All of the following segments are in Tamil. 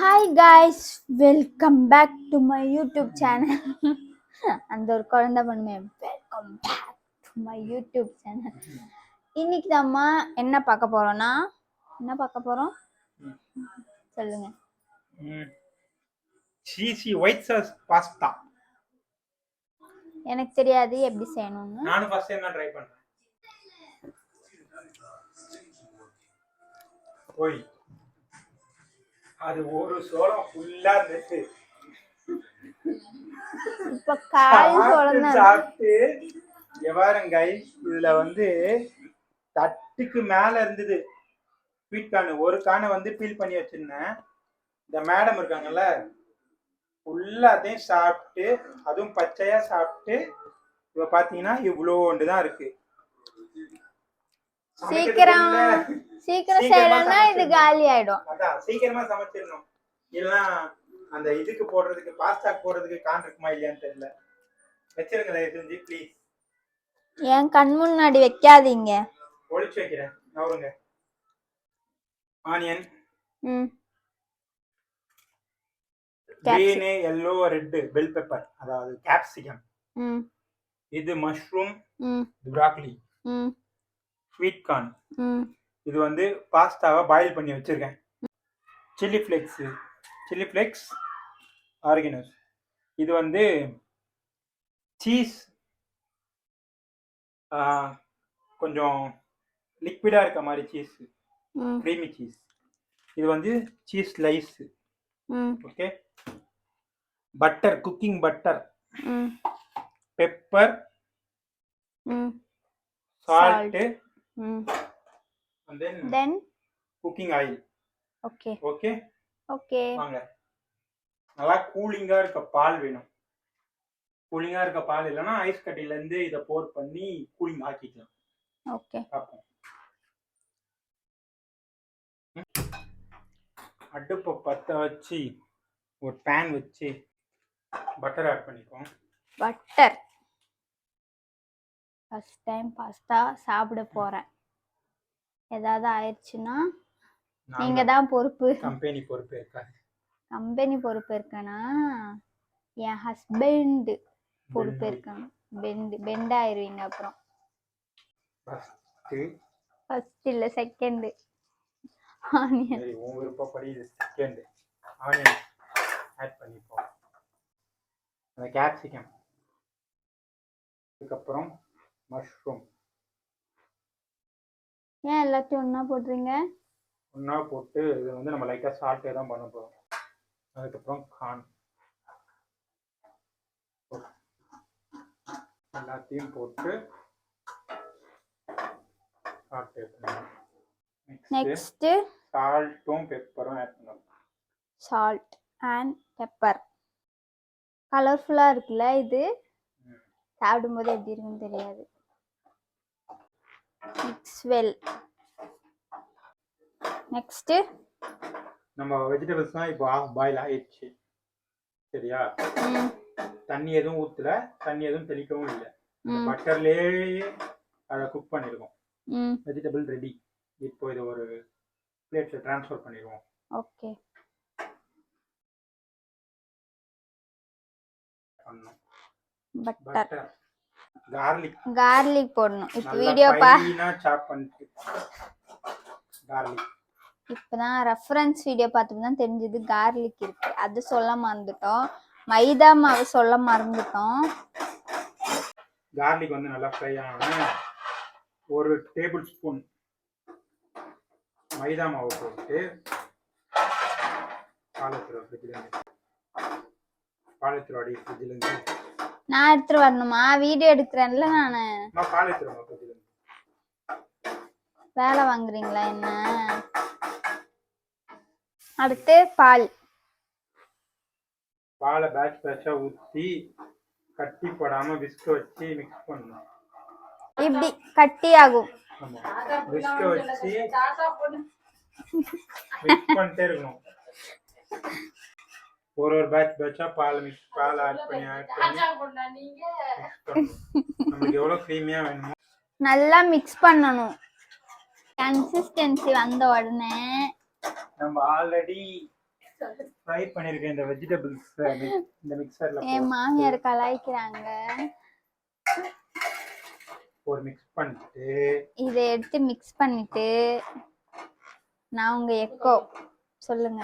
Hi guys, welcome back to my YouTube channel. அந்த ஒரு குழந்தை பண்ணுமே welcome back to my YouTube channel. இன்னைக்கு நம்ம என்ன பார்க்க போறோம்னா சொல்லுங்க. Cheesy white sauce pasta. எனக்கு தெரியாது எப்படி செய்யணும்னு. நானும் ஃபர்ஸ்ட் டைம் தான் ட்ரை பண்றேன். ஓய், அது ஒரு சோளம் ஃபுல்லா இருந்துச்சு. இப்ப கால் சோளம் சாப்பிட்டு எவாரம் கைஸ், இதுல தட்டுக்கு மேல இருந்தது ஸ்வீட் கார்ன். ஒரு கார்னை பீல் பண்ணி வச்சிருந்தேன். இந்த மேடம் இருக்காங்கல்ல, ஃபுல்லாத்தையும் சாப்பிட்டு, அதுவும் பச்சையா சாப்பிட்டு, இப்ப பாத்தீங்கன்னா இவ்வளோண்டு தான் இருக்கு. சீக்கிரம் செய்யணும்னா இது காலி ஆயிடும். அதான் சீக்கிரமா சமைச்சிடணும். இல்லைன்னா அந்த இதுக்கு போடுறதுக்கு, பாஸ்தாக்கு போடுறதுக்கு கான் இருக்குமா இல்லையான்னு தெரியல. வச்சிருங்க தயவு செஞ்சு ப்ளீஸ். என் கண் முன்னாடி வைக்காதீங்க. ஒளிச்சு வைக்கிறேன். நவருங்க. Onion, green, yellow, red, bell pepper, அதாவது கேப்சிகம். இது மஷ்ரூம், ப்ராக்கோலி, ஸ்வீட் கார்ன். இது பாஸ்தாவை பாயில் பண்ணி வச்சிருக்கேன். Chilli flakes, oreganos. இது சீஸ், கொஞ்சம் லிக்விடா இருக்க மாதிரி சீஸ், க்ரீமி சீஸ். இது cheese slice. Okay, butter, cooking butter, pepper, salt, and then cooking oil. Okay. வாங்க. நல்லா கூலிங்கா இருக்க பால் வேணும். கூலிங்கா இருக்க பால் இல்லைன்னா ஐஸ் கட்டில இருந்து இதை போர் பண்ணி கூலிங் ஆக்கிக்கலாம். ஓகே. அடுப்பை பற்ற வச்சு ஒரு பேன் வச்சு பட்டர் ஆட் பண்ணிப்போம். பட்டர் ஃபர்ஸ்ட் டைம் பாஸ்தா சாப்பிட போறேன். ஏதாவது ஆயிடுச்சுன்னா நீங்க தான் பொறுப்பு. கம்பெனி பொறுப்பு இருக்காது. கம்பெனி பொறுப்பு இருக்கனா, என் ஹஸ்பண்ட் பொறுப்பு இருக்காங்க. பெண்ட் ஆயிருவீங்க அப்புறம். ஃபர்ஸ்ட் இல்ல செகண்ட். ஆனியன். சரி, உங்க விருப்பப்படி இது செகண்ட். ஆனியன் ஆட் பண்ணிப்போம். அந்த கேப்சிகம், அதுக்கப்புறம் மஷ்ரூம். ஏன் எல்லாத்தையும் ஒண்ணா போடுறீங்க? ஒன்றா போட்டு இது நம்ம லைட்டாக சால்ட்டே தான் பண்ண போகிறோம். அதுக்கப்புறம் கார்ன் எல்லாத்தையும் போட்டு சால்ட் ஆட் பண்ணணும். நெக்ஸ்ட் சால்ட்டும் பெப்பரும் ஆட் பண்ணணும். Salt and pepper. கலர்ஃபுல்லா இருக்குல்ல இது. சாப்பிடும்போது எப்படி இருக்குன்னு தெரியாது. Mix well. நெக்ஸ்ட் நம்ம வெஜிடபிள்ஸ்லாம் இப்போ பாயில் ஆயிடுச்சு. சரியா? தண்ணி எதுவும் ஊற்றல, தண்ணி எதுவும் தெளிக்கவும் இல்லை. பட்டர்லேயே அதை குக் பண்ணிருக்கோம். Vegetable ready. இப்போ இதை ஒரு பிளேட்ல ட்ரான்ஸ்ஃபர் பண்ணிடுவோம். ஓகே. பட்டர், கார்லிக் போடணும். இப்போ வீடியோ சாப் பண்ணிட்டு கார்லிக். இப்பதான் ரெஃபரன்ஸ் வீடியோ பார்த்துட்டு தான் தெரிஞ்சது கார்லிக் இருக்கு. அது சொல்ல மறந்துட்டோம். மைதா மாவு சொல்ல மறந்துட்டோம். கார்லிக் நல்லா ஃப்ரை ஆன ஒரு டேபிள் ஸ்பூன் மைதா மாவு போட்டு பாலத்துல அடி ஃப்ரிட்ஜ்ல இருந்து நான் எடுத்துட்டு வரணுமா? வீடியோ எடுக்கிறேன்ல நானு. வேலை வாங்குறீங்களா என்ன? அடுத்து பாலை பேட்சா ஊற்றி கட்டி போடாம விஸ்க வச்சு மிக்ஸ் பண்ணணும். இப்படி கட்டி ஆகும். விஸ்க வச்சு மிக்ஸ் பண்ணிட்டே இருக்கணும். ஒரு பேட்சா பால் ஆட் பண்ணி நமக்கு எவ்வளவு க்ரீமியா வேணுமோ நல்லா மிக்ஸ் பண்ணணும். கன்சிஸ்டன்சி வந்த உடனே நம்ம ஆல்ரெடி ஃப்ரை பண்ணிருக்கேன் இந்த வெஜிடபிள்ஸ் இந்த மிக்சர்ல என் மாமியார் கலாய்க்கிறாங்க. ஒரு மிக்ஸ் பண்ணிட்டு இதை எடுத்து மிக்ஸ் பண்ணிட்டு நான் உங்க எக்கோ சொல்லுங்க.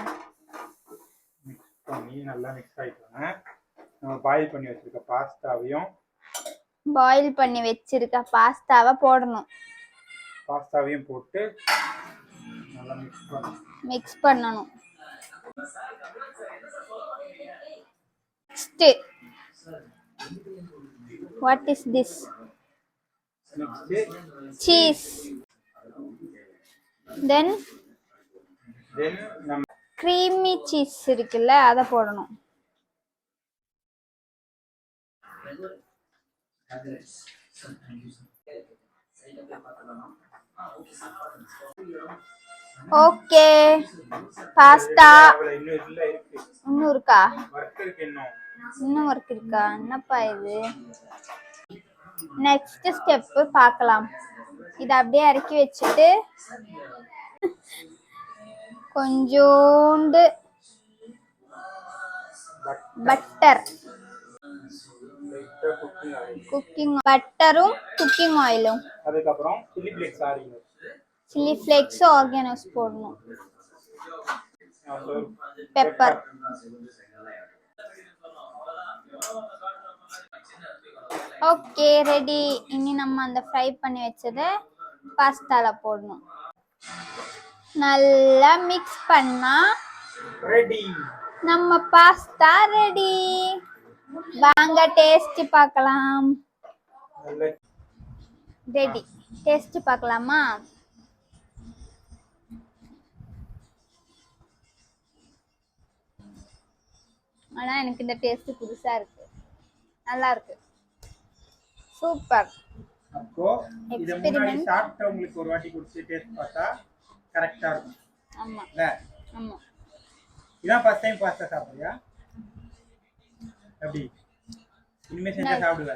மிக்ஸ் பண்ணி நல்லா மிக்ஸ் ஆயிட்டோங்க. நம்ம பாயில் பண்ணி வச்சிருக்க பாஸ்தாவை போடணும். பாஸ்தாவையும் போட்டு நல்லா மிக்ஸ் பண்ணணும். Next, what is this? Cheese. Then creamy cheese இருக்குல்ல அத போடணும். ஓகே பாஸ்தா இன்னும் இருக்கா? இன்னும் ஒர்க் இருக்கா? என்னப்பா இது? நெக்ஸ்ட் ஸ்டெப் பார்க்கலாம். இத அப்படியே இறக்கி வச்சுட்டு கொஞ்சோண்டு பட்டர் பட்டரும் குக்கிங் ஆயிலும் அதுக்கப்புறம் சில்லி ஃப்ளேக்ஸ் ஆர்கானோஸ் போடணும். பெப்பர். Okay ready. இனி நம்ம அந்த ஃப்ரை பண்ணி வச்சதை பாஸ்தால போடணும். நல்லா மிக்ஸ் பண்ணா ரெடி. நம்ம பாஸ்தா ரெடி. வாங்க டேஸ்ட் பார்க்கலாம். ரெடி. டேஸ்ட் பார்க்கலாமா? ஆனா எனக்கு இந்த டேஸ்ட் புதுசா இருக்கு. நல்லா இருக்கு. சூப்பர். அப்போ இத முன்னாடி சாப்பிட்டவங்களுக்கு ஒரு வாட்டி குடிச்சு டேஸ்ட் பார்த்தா கரெக்ட்டா இருக்கும். ஆமா. ஆமா. இதான் ஃபர்ஸ்ட் டைம் பாஸ்தா சாப்பிடுறியா? எப்படி? இனிமே செஞ்சா சாப்பிடுவ?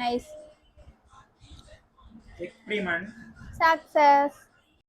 நைஸ். Experiment success.